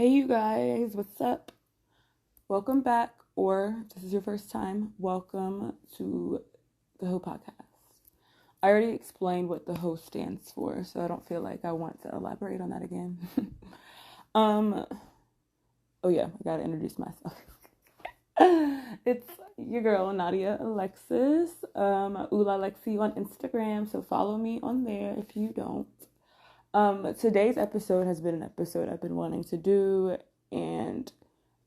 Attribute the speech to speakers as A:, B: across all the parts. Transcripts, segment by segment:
A: Hey you guys, what's up? Welcome back, or if this is your first time, welcome to the H.O.E podcast. I already explained what the H.O.E stands for, so I don't feel like I want to elaborate on that again. um, oh yeah, I gotta introduce myself. It's your girl Nadia Alexis, Ula Alexi on Instagram, so follow me on there if you don't. Today's episode has been an episode I've been wanting to do, and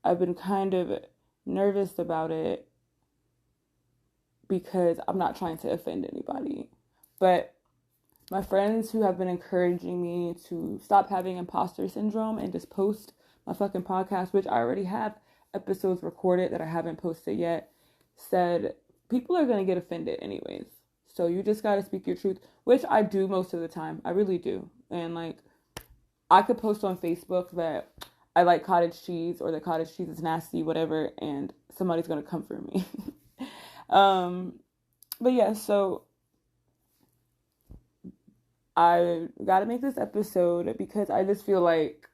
A: I've been kind of nervous about it because I'm not trying to offend anybody. But my friends who have been encouraging me to stop having imposter syndrome and just post my fucking podcast, which I already have episodes recorded that I haven't posted yet, said people are going to get offended anyways. So you just got to speak your truth, which I do most of the time. I really do. And like, I could post on Facebook that I like cottage cheese or the cottage cheese is nasty, whatever, and somebody's going to come for me. But yeah, so I got to make this episode because I just feel like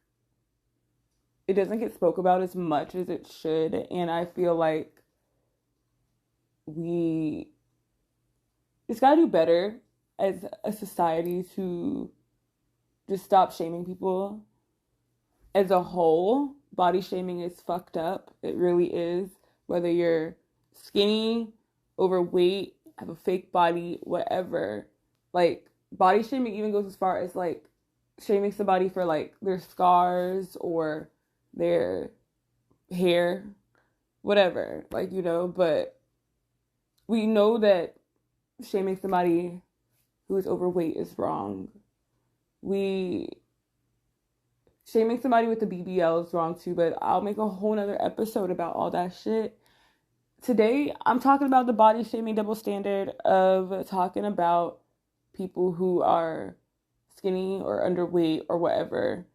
A: it doesn't get spoke about as much as it should. And I feel like we just got to do better as a society to just stop shaming people. As a whole, body shaming is fucked up. It really is. Whether you're skinny, overweight, have a fake body, whatever. Like, body shaming even goes as far as like shaming somebody for like their scars or their hair, whatever. Like, but we know that shaming somebody who is overweight is wrong. Shaming somebody with the BBL is wrong too, but I'll make a whole nother episode about all that shit. Today, I'm talking about the body shaming double standard of talking about people who are skinny or underweight or whatever.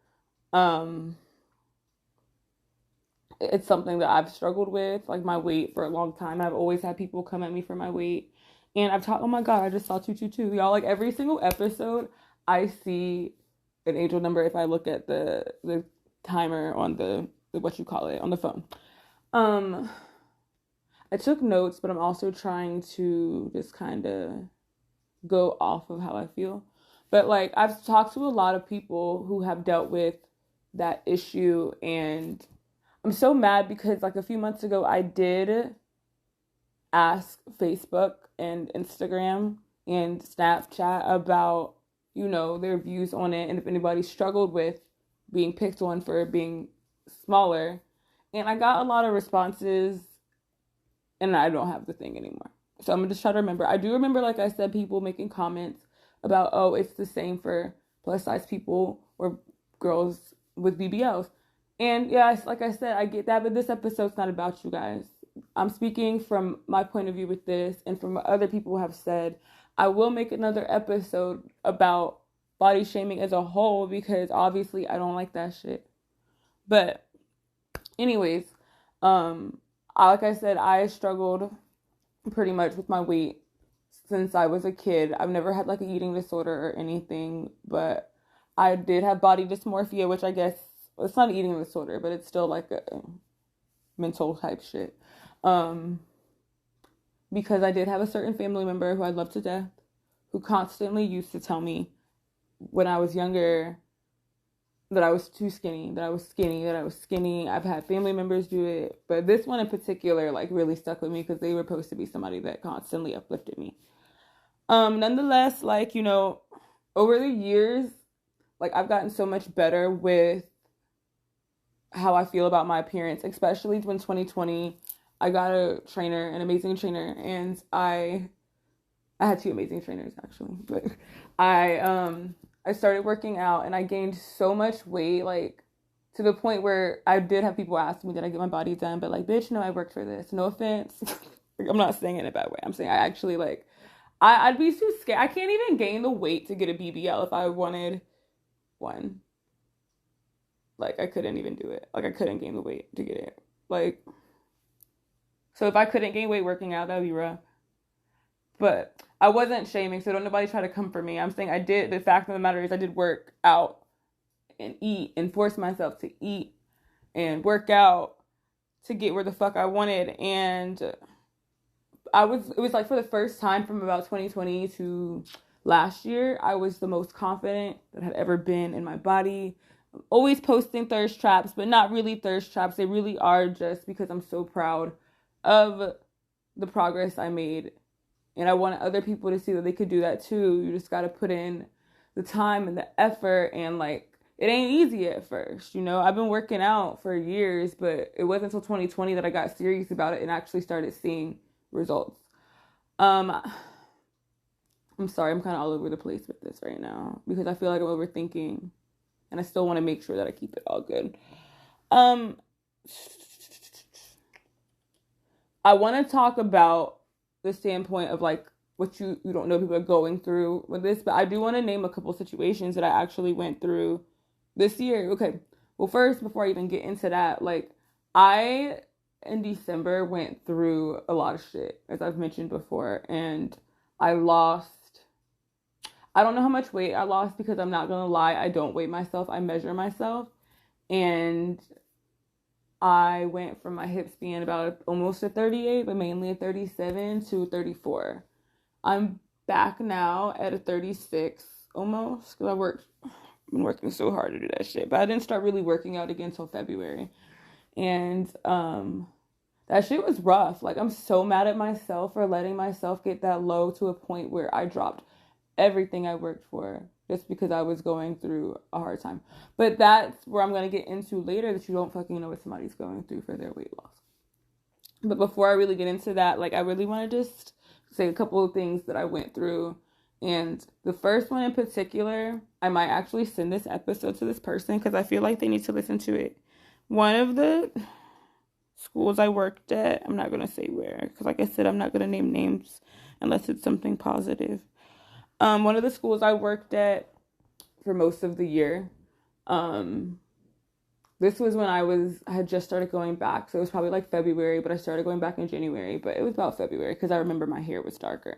A: It's something that I've struggled with, like my weight, for a long time. I've always had people come at me for my weight. And I've talked, oh my God, I just saw 222. Y'all, like every single episode, I see an angel number if I look at the timer on the what you call it on the phone. I took notes, but I'm also trying to just kind of go off of how I feel. But like I've talked to a lot of people who have dealt with that issue, and I'm so mad because like a few months ago I did ask Facebook and Instagram and Snapchat about their views on it, and if anybody struggled with being picked on for being smaller. And I got a lot of responses, and I don't have the thing anymore. So I'm going to just try to remember. I do remember, like I said, people making comments about, oh, it's the same for plus size people or girls with BBLs. And yeah, like I said, I get that, but this episode's not about you guys. I'm speaking from my point of view with this and from what other people have said. I will make another episode about body shaming as a whole because obviously I don't like that shit. But anyways, like I said, I struggled pretty much with my weight since I was a kid. I've never had like an eating disorder or anything, but I did have body dysmorphia, which I guess it's not an eating disorder, but it's still like a mental type shit. Because I did have a certain family member who I loved to death, who constantly used to tell me when I was younger that I was too skinny, that I was skinny. I've had family members do it, but this one in particular like really stuck with me because they were supposed to be somebody that constantly uplifted me. Nonetheless, like, over the years, like I've gotten so much better with how I feel about my appearance, especially when 2020, I got a trainer, an amazing trainer, and I had two amazing trainers actually, but I started working out and I gained so much weight, like to the point where I did have people ask me, did I get my body done? But like, bitch, no, I worked for this. No offense. I'm not saying it in a bad way. I'm saying I actually like, I'd be too scared. I can't even gain the weight to get a BBL if I wanted one. Like, I couldn't even do it. Like, I couldn't gain the weight to get it. Like, so if I couldn't gain weight working out, that'd be rough. But I wasn't shaming, so don't nobody try to come for me. I'm saying I did. The fact of the matter is I did work out and eat and force myself to eat. and work out to get where the fuck I wanted. And it was like for the first time from about 2020 to last year, I was the most confident that I had ever been in my body. I'm always posting thirst traps, but not really thirst traps. They really are just because I'm so proud of the progress I made. And I want other people to see that they could do that too. You just got to put in the time and the effort, and like, it ain't easy at first, you know. I've been working out for years, but it wasn't until 2020 that I got serious about it and actually started seeing results. I'm sorry, I'm kind of all over the place with this right now because I feel like I'm overthinking, and I still want to make sure that I keep it all good. I want to talk about the standpoint of like what you don't know people are going through with this, but I do want to name a couple situations that I actually went through this year. Okay. Well, first, before I even get into that, like, I in December went through a lot of shit, as I've mentioned before, and I don't know how much weight I lost because I'm not gonna lie, I don't weigh myself, I measure myself, and I went from my hips being about almost a 38, but mainly a 37 to 34. I'm back now at a 36 almost because I've been working so hard to do that shit, but I didn't start really working out again until February, and that shit was rough. Like, I'm so mad at myself for letting myself get that low to a point where I dropped everything I worked for just because I was going through a hard time. But that's where I'm going to get into later, that you don't fucking know what somebody's going through for their weight loss. But before I really get into that, like, I really want to just say a couple of things that I went through. And the first one in particular, I might actually send this episode to this person because I feel like they need to listen to it. One of the schools I worked at, I'm not going to say where, because like I said, I'm not going to name names unless it's something positive. One of the schools I worked at for most of the year, this was when I had just started going back, so it was probably like February, but I started going back in January, but it was about February, because I remember my hair was darker.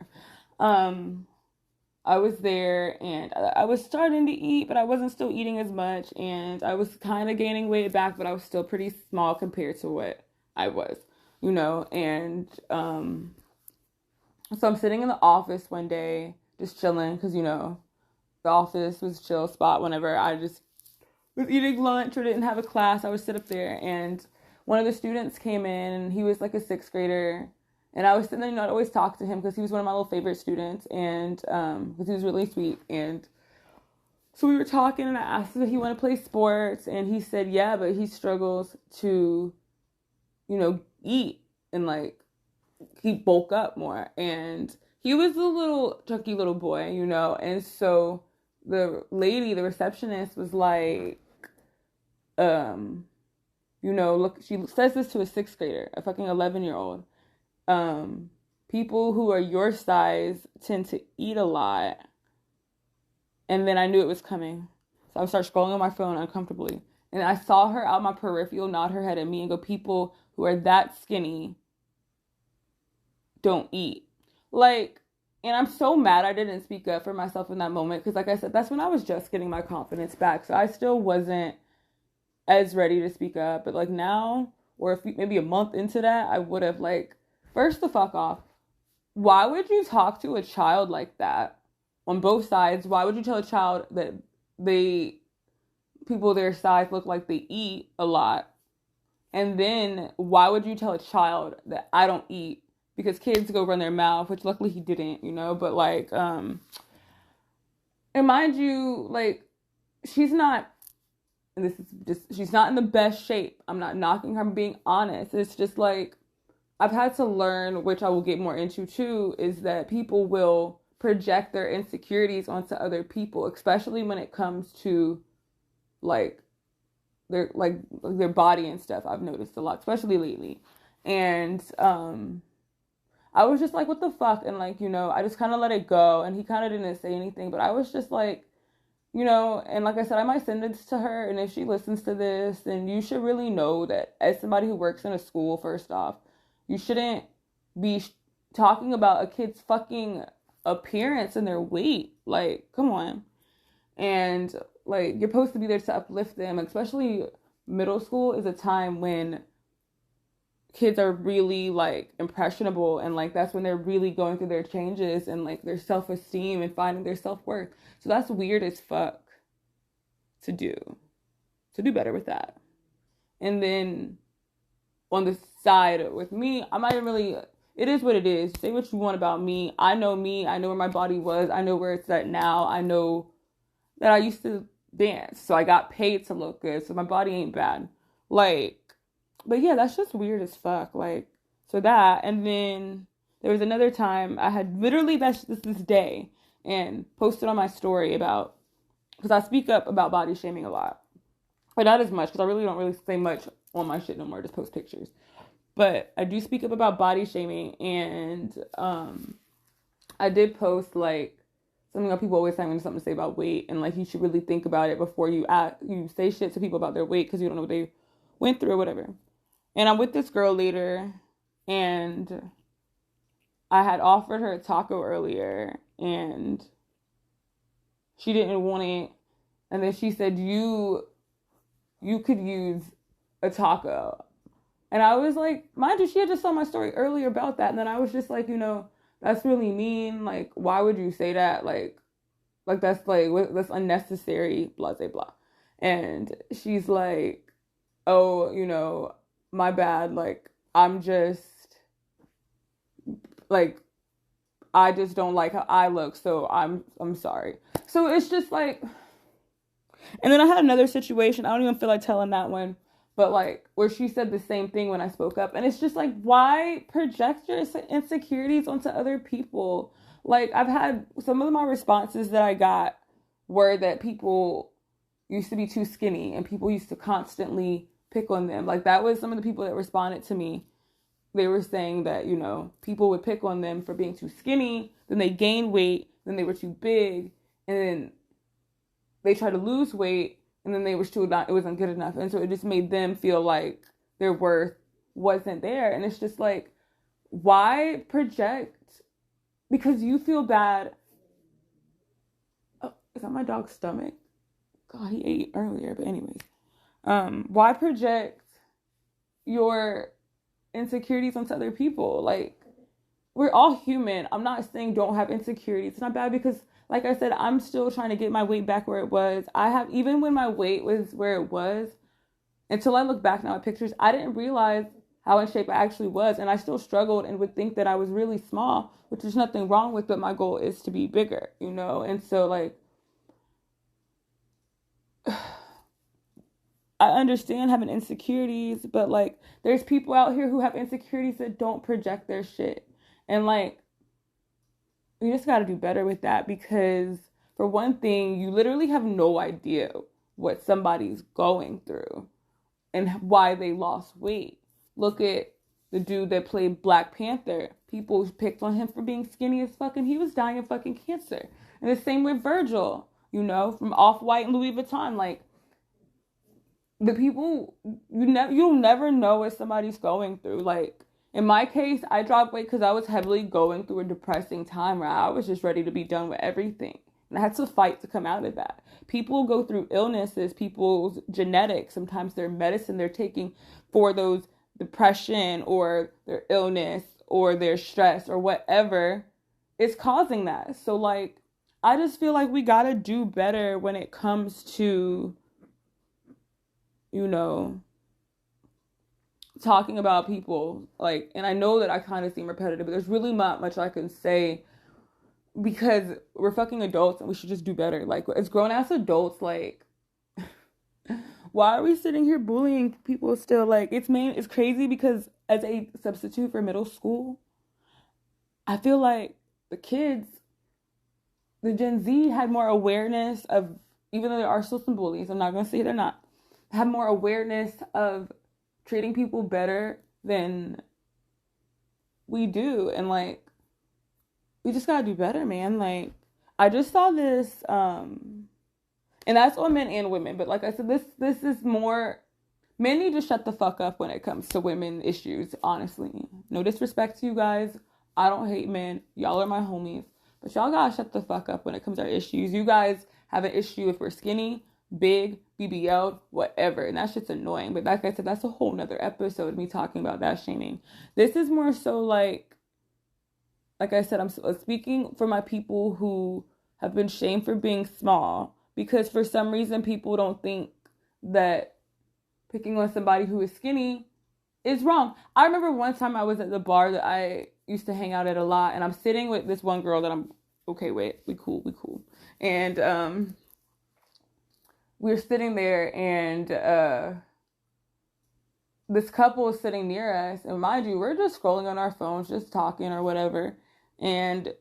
A: I was there, and I was starting to eat, but I wasn't still eating as much, and I was kind of gaining weight back, but I was still pretty small compared to what I was, you know, and so I'm sitting in the office one day, just chilling, because, you know, the office was a chill spot whenever I just was eating lunch or didn't have a class. I would sit up there, and one of the students came in, and he was like a sixth grader, and I was sitting there, you know, I'd always talk to him because he was one of my little favorite students, and because he was really sweet. And so we were talking, and I asked him if he wanted to play sports, and he said yeah, but he struggles to, you know, eat and like he bulk up more. And he was a little chunky little boy, you know, and so the lady, the receptionist, was like, you know, look, she says this to a sixth grader, a fucking 11-year-old. People who are your size tend to eat a lot. And then I knew it was coming. So I started scrolling on my phone uncomfortably. And I saw her out my peripheral nod her head at me and go, people who are that skinny don't eat. Like, and I'm so mad I didn't speak up for myself in that moment. Because like I said, that's when I was just getting my confidence back. So I still wasn't as ready to speak up. But like now, or if maybe a month into that, I would have like, first the fuck off. Why would you talk to a child like that on both sides? Why would you tell a child that people their size look like they eat a lot? And then why would you tell a child that I don't eat? Because kids go run their mouth, which luckily he didn't, you know, but like, and mind you, like, she's not, and this is just, she's not in the best shape. I'm not knocking her, I'm being honest. It's just like, I've had to learn, which I will get more into too, is that people will project their insecurities onto other people, especially when it comes to like their body and stuff. I've noticed a lot, especially lately. And I was just like, what the fuck? And like, you know, I just kind of let it go. And he kind of didn't say anything, but I was just like, you know, and like I said, I might send this to her. And if she listens to this, then you should really know that as somebody who works in a school, first off, you shouldn't be talking about a kid's fucking appearance and their weight. Like, come on. And like, you're supposed to be there to uplift them, especially middle school is a time when kids are really like impressionable, and like that's when they're really going through their changes and like their self-esteem and finding their self-worth. So that's weird as fuck to do. To do better with that. And then on the side with me, I'm not even really, it is what it is. Say what you want about me. I know where my body was. I know where it's at now. I know that I used to dance, so I got paid to look good, so my body ain't bad. Like, but yeah, that's just weird as fuck. Like, so that, and then there was another time I had literally, that's this day, and posted on my story about, because I speak up about body shaming a lot. But not as much, because I really don't really say much on my shit no more, just post pictures. But I do speak up about body shaming, and I did post, like, something that people always say when there's something to say about weight, and, like, you should really think about it before you say shit to people about their weight, because you don't know what they went through or whatever. And I'm with this girl later, and I had offered her a taco earlier, and she didn't want it. And then she said, you could use a taco. And I was like, mind you, she had just saw my story earlier about that. And then I was just like, that's really mean. Like, why would you say that? Like that's that's unnecessary, blah, blah, blah. And she's like, oh, my bad. Like, I'm just, like, I just don't like how I look. So I'm sorry. So it's just like, and then I had another situation. I don't even feel like telling that one. But, like, where she said the same thing when I spoke up. And it's just, like, why project your insecurities onto other people? Like, I've had some of my responses that I got were that people used to be too skinny. And people used to constantly pick on them. Like, that was some of the people that responded to me. They were saying that, people would pick on them for being too skinny. Then they gained weight. Then they were too big. And then they tried to lose weight. And then they were still not, it wasn't good enough. And so it just made them feel like their worth wasn't there. And it's just like, why project? Because you feel bad. Oh, is that my dog's stomach? God, he ate earlier. But anyways, why project your insecurities onto other people? Like, we're all human. I'm not saying don't have insecurities. It's not bad because, like I said, I'm still trying to get my weight back where it was. Even when my weight was where it was, until I look back now at pictures, I didn't realize how in shape I actually was. And I still struggled and would think that I was really small, which there's nothing wrong with, but my goal is to be bigger, And so, like, I understand having insecurities, but, like, there's people out here who have insecurities that don't project their shit. And, like, you just got to do better with that because, for one thing, you literally have no idea what somebody's going through and why they lost weight. Look at the dude that played Black Panther. People picked on him for being skinny as fuck, and he was dying of fucking cancer. And the same with Virgil, from Off-White and Louis Vuitton. Like, the people, you'll never know what somebody's going through. Like, in my case, I dropped weight because I was heavily going through a depressing time where I was just ready to be done with everything. And I had to fight to come out of that. People go through illnesses, people's genetics, sometimes their medicine they're taking for those depression or their illness or their stress or whatever is causing that. So, like, I just feel like we gotta do better when it comes to, talking about people, like, and I know that I kind of seem repetitive, but there's really not much I can say because we're fucking adults and we should just do better. Like, as grown-ass adults, like, why are we sitting here bullying people still? Like, it's crazy because as a substitute for middle school, I feel like the Gen Z had more awareness of, even though there are still some bullies, I'm not going to say they're not, have more awareness of treating people better than we do. And, like, we just gotta do better, man. Like, I just saw this, and that's on men and women, but like I said, this is more, men need to shut the fuck up when it comes to women issues, honestly. No disrespect to you guys. I don't hate men. Y'all are my homies. But y'all gotta shut the fuck up when it comes to our issues. You guys have an issue if we're skinny. big, BBL, whatever. And that's just annoying. But like I said, that's a whole nother episode of me talking about that shaming. This is more so like I said, I'm speaking for my people who have been shamed for being small, because for some reason people don't think that picking on somebody who is skinny is wrong. I remember one time I was at the bar that I used to hang out at a lot, and I'm sitting with this one girl that I'm okay with. We cool. And we were sitting there, and this couple is sitting near us, and mind you, we're just scrolling on our phones, just talking or whatever. And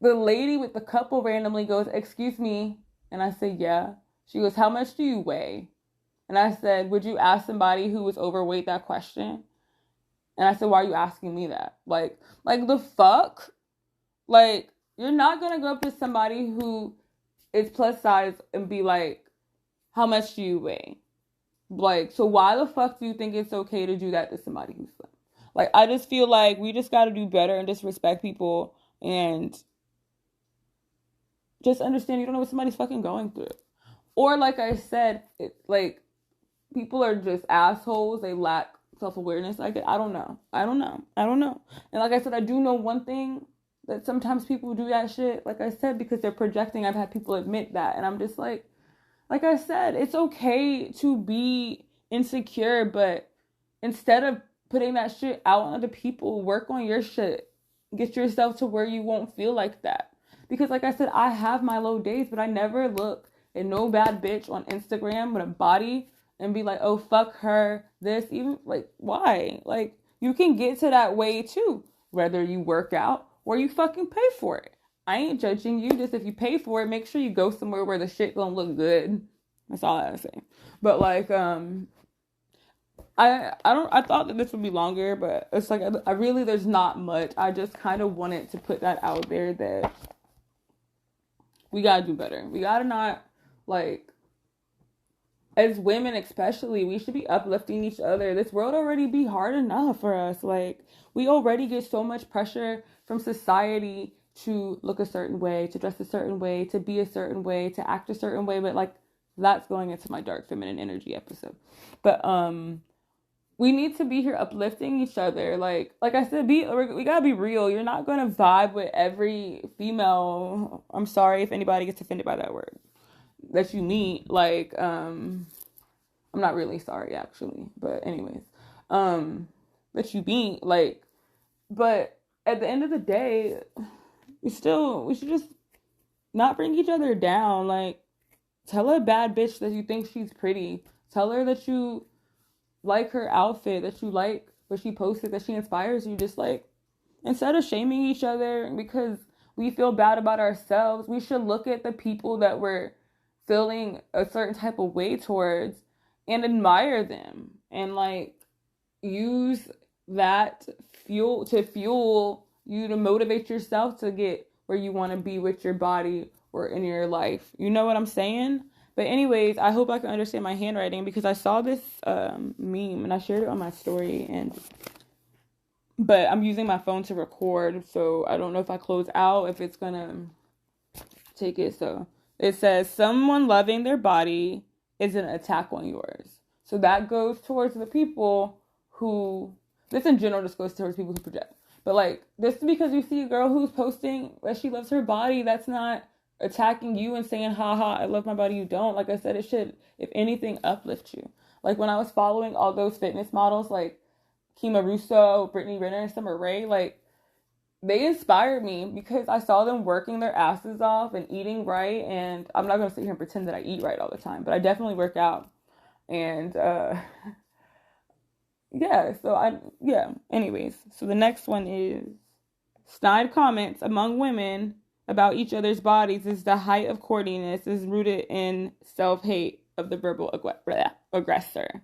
A: the lady with the couple randomly goes, "Excuse me." And I said, "Yeah." She goes, "How much do you weigh?" And I said, "Would you ask somebody who was overweight that question?" And I said, "Why are you asking me that?" Like the fuck? Like, you're not going to go up to somebody who is plus size and be like, "How much do you weigh?" Like, so why the fuck do you think it's okay to do that to somebody who's slim? Like, I just feel like we just got to do better and just respect people and just understand you don't know what somebody's fucking going through. Or like I said, like, people are just assholes. They lack self-awareness. Like, I don't know. And like I said, I do know one thing, that sometimes people do that shit, like I said, because they're projecting. I've had people admit that. And I'm just like I said, it's okay to be insecure, but instead of putting that shit out on other people, work on your shit. Get yourself to where you won't feel like that. Because like I said, I have my low days, but I never look at no bad bitch on Instagram with a body and be like, "Oh, fuck her," this, even, like, why? Like, you can get to that way too, whether you work out or you fucking pay for it. I ain't judging you. Just if you pay for it, make sure you go somewhere where the shit gonna look good. That's all I gotta say. But like, I thought that this would be longer, but it's like, I really, there's not much. I just kind of wanted to put that out there, that we gotta do better. We gotta not, like, as women especially, we should be uplifting each other. This world already be hard enough for us. Like, we already get so much pressure from society to look a certain way, to dress a certain way, to be a certain way, to act a certain way. But like, that's going into my dark feminine energy episode. But we need to be here uplifting each other. Like I said, we gotta be real. You're not gonna vibe with every female. I'm sorry if anybody gets offended by that word, that you meet. Like, I'm not really sorry actually, but anyways, that you meet, like, but at the end of the day, we should just not bring each other down. Like, tell a bad bitch that you think she's pretty. Tell her that you like her outfit, that you like what she posted, that she inspires you. Just, like, instead of shaming each other because we feel bad about ourselves, we should look at the people that we're feeling a certain type of way towards and admire them, and like, use that fuel you to motivate yourself to get where you want to be with your body or in your life. You know what I'm saying? But anyways, I hope I can understand my handwriting, because I saw this meme and I shared it on my story, but I'm using my phone to record, so I don't know if I close out, if it's gonna take it. So it says, "Someone loving their body is an attack on yours." So that goes towards the people who, this in general just goes towards people who project. But like, just because you see a girl who's posting that she loves her body, that's not attacking you and saying, "Haha, I love my body, you don't." Like I said, it should, if anything, uplift you. Like, when I was following all those fitness models, like Kima Russo, Brittany Renner, and Summer Rae, like, they inspired me because I saw them working their asses off and eating right. And I'm not going to sit here and pretend that I eat right all the time, but I definitely work out. And, anyways. So the next one is, snide comments among women about each other's bodies is the height of courtiness, is rooted in self-hate of the verbal aggressor.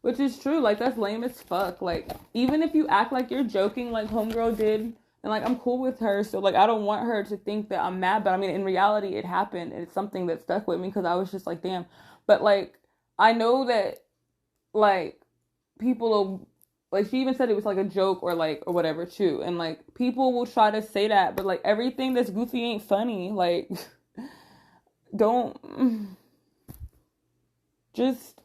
A: Which is true. Like, that's lame as fuck. Like, even if you act like you're joking, like homegirl did, and like, I'm cool with her, so like, I don't want her to think that I'm mad. But I mean, in reality, it happened, and it's something that stuck with me, because I was just like, damn. But like, I know that, like, people will, like, she even said it was like a joke or whatever too, and like, people will try to say that, but like, everything that's goofy ain't funny. Like, don't just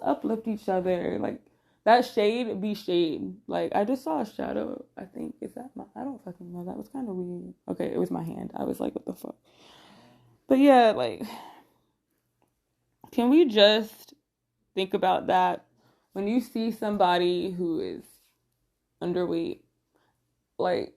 A: uplift each other. Like, that shade be shade. Like, I just saw a shadow. I think, is that I don't fucking know. That was kind of weird. Okay, it was my hand. I was like, what the fuck? But yeah, like, can we just think about that? When you see somebody who is underweight, like,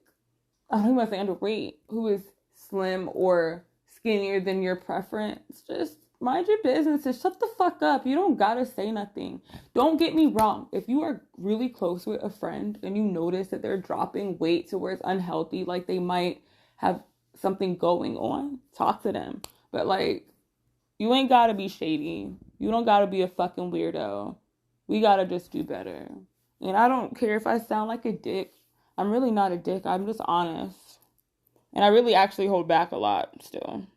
A: I don't even want to say underweight, who is slim or skinnier than your preference, just mind your business and shut the fuck up. You don't gotta say nothing. Don't get me wrong. If you are really close with a friend and you notice that they're dropping weight to where it's unhealthy, like they might have something going on, talk to them. But like, you ain't gotta be shady. You don't gotta be a fucking weirdo. We gotta just do better. And I don't care if I sound like a dick. I'm really not a dick. I'm just honest. And I really actually hold back a lot still.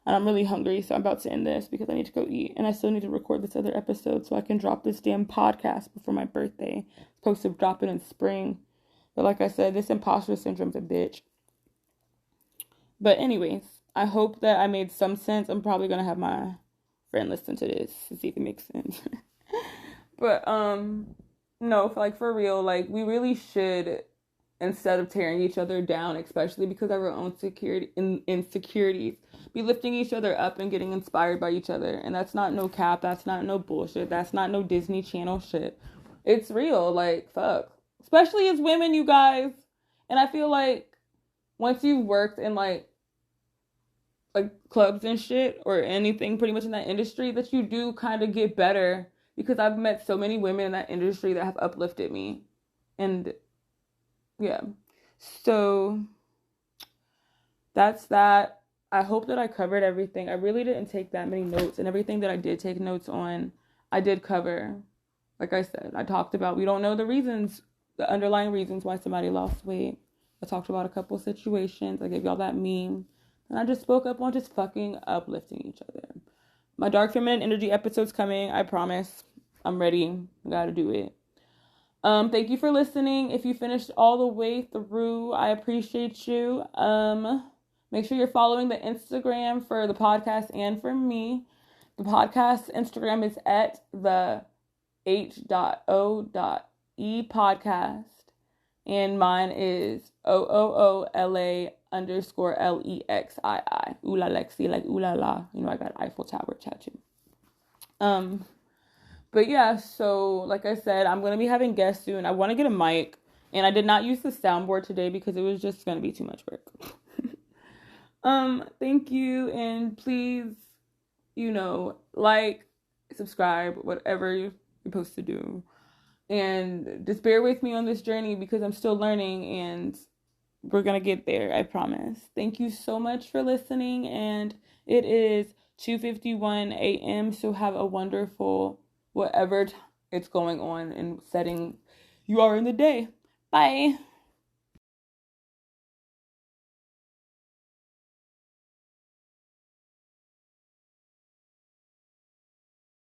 A: And I'm really hungry, so I'm about to end this because I need to go eat. And I still need to record this other episode so I can drop this damn podcast before my birthday. I'm supposed to drop it in spring. But like I said, this imposter syndrome's a bitch. But anyways, I hope that I made some sense. I'm probably going to have my friend listen to this to see if it makes sense. But, no, for real, like, we really should, instead of tearing each other down, especially because of our own insecurities, be lifting each other up and getting inspired by each other. And that's not no cap. That's not no bullshit. That's not no Disney Channel shit. It's real. Like, fuck. Especially as women, you guys. And I feel like once you've worked in, like clubs and shit, or anything pretty much in that industry, that you do kind of get better. Because I've met so many women in that industry that have uplifted me. And yeah. So that's that. I hope that I covered everything. I really didn't take that many notes. And everything that I did take notes on, I did cover. Like I said, I talked about, we don't know the underlying reasons why somebody lost weight. I talked about a couple situations. I gave y'all that meme. And I just spoke up on just fucking uplifting each other. My Dark Feminine Energy episode's coming. I promise. I'm ready. I gotta do it. Thank you for listening. If you finished all the way through, I appreciate you. Make sure you're following the Instagram for the podcast and for me. The podcast Instagram is at the H.O.E podcast. And mine is OOOLA_LEXII. Ooh la Lexi, like ooh la la. You know, I got Eiffel Tower tattoo. But yeah, so like I said, I'm going to be having guests soon. I want to get a mic. And I did not use the soundboard today because it was just going to be too much work. Thank you. And please, like, subscribe, whatever you're supposed to do. And just bear with me on this journey because I'm still learning and we're going to get there. I promise. Thank you so much for listening. And it is 2:51 a.m. So have a wonderful whatever it's going on and setting you are in the day. Bye.